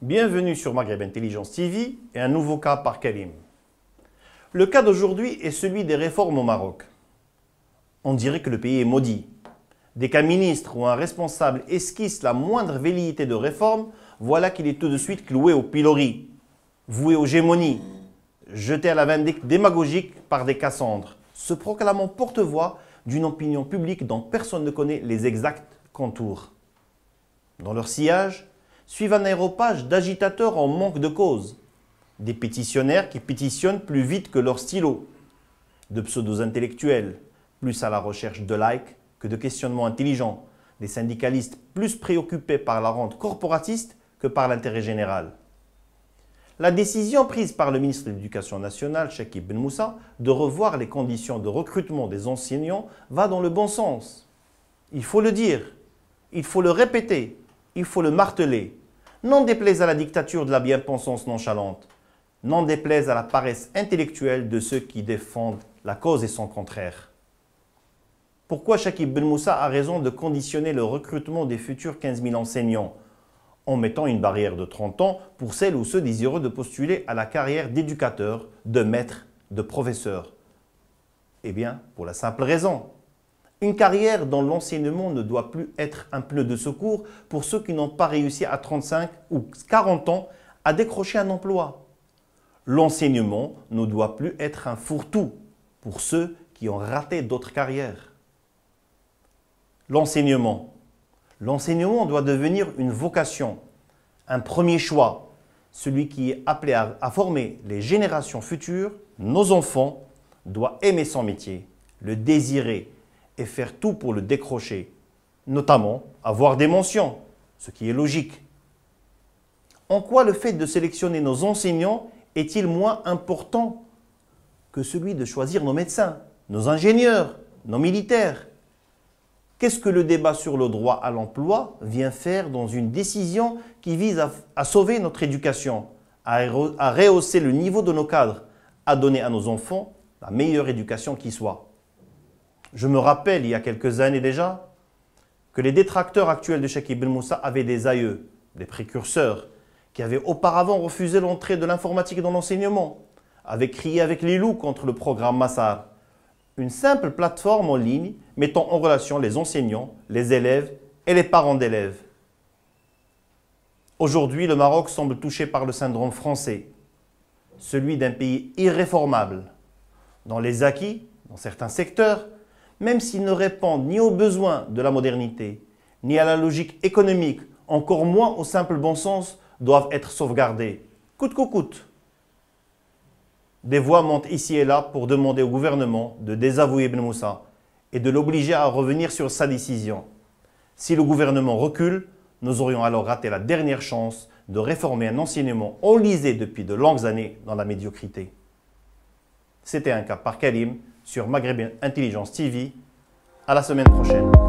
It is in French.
Bienvenue sur Maghreb Intelligence TV et un nouveau cas par Karim. Le cas d'aujourd'hui est celui des réformes au Maroc. On dirait que le pays est maudit. Dès qu'un ministre ou un responsable esquisse la moindre velléité de réforme, voilà qu'il est tout de suite cloué au pilori, voué aux gémonies, jeté à la vindicte démagogique par des Cassandres, se proclamant porte-voix d'une opinion publique dont personne ne connaît les exacts contours. Dans leur sillage, suivent un aéropage d'agitateurs en manque de cause, des pétitionnaires qui pétitionnent plus vite que leur stylo, de pseudo-intellectuels, plus à la recherche de likes que de questionnements intelligents, des syndicalistes plus préoccupés par la rente corporatiste que par l'intérêt général. La décision prise par le ministre de l'Éducation nationale, Chekib Ben Moussa, de revoir les conditions de recrutement des enseignants va dans le bon sens. Il faut le dire, il faut le répéter, il faut le marteler. N'en déplaise à la dictature de la bien-pensance nonchalante, n'en déplaise à la paresse intellectuelle de ceux qui défendent la cause et son contraire. Pourquoi Chekib Ben Moussa a raison de conditionner le recrutement des futurs 15 000 enseignants en mettant une barrière de 30 ans pour celles ou ceux désireux de postuler à la carrière d'éducateur, de maître, de professeur? Eh bien, pour la simple raison. Une carrière dont l'enseignement ne doit plus être un pneu de secours pour ceux qui n'ont pas réussi à 35 ou 40 ans à décrocher un emploi. L'enseignement ne doit plus être un fourre-tout pour ceux qui ont raté d'autres carrières. L'enseignement doit devenir une vocation, un premier choix, celui qui est appelé à former les générations futures. Nos enfants doivent aimer son métier, le désirer et faire tout pour le décrocher, notamment avoir des mentions, ce qui est logique. En quoi le fait de sélectionner nos enseignants est-il moins important que celui de choisir nos médecins, nos ingénieurs, nos militaires? Qu'est-ce que le débat sur le droit à l'emploi vient faire dans une décision qui vise à sauver notre éducation, à rehausser le niveau de nos cadres, à donner à nos enfants la meilleure éducation qui soit? Je me rappelle, il y a quelques années déjà, que les détracteurs actuels de Chekib Ben Moussa avaient des aïeux, des précurseurs, qui avaient auparavant refusé l'entrée de l'informatique dans l'enseignement, avaient crié avec les loups contre le programme Massar, une simple plateforme en ligne mettant en relation les enseignants, les élèves et les parents d'élèves. Aujourd'hui, le Maroc semble touché par le syndrome français, celui d'un pays irréformable, dans les acquis, dans certains secteurs, même s'ils ne répondent ni aux besoins de la modernité, ni à la logique économique, encore moins au simple bon sens, doivent être sauvegardés, coûte que coûte. Des voix montent ici et là pour demander au gouvernement de désavouer Ben Moussa et de l'obliger à revenir sur sa décision. Si le gouvernement recule, nous aurions alors raté la dernière chance de réformer un enseignement enlisé depuis de longues années dans la médiocrité. C'était un cas par Karim sur Maghreb Intelligence TV. À la semaine prochaine.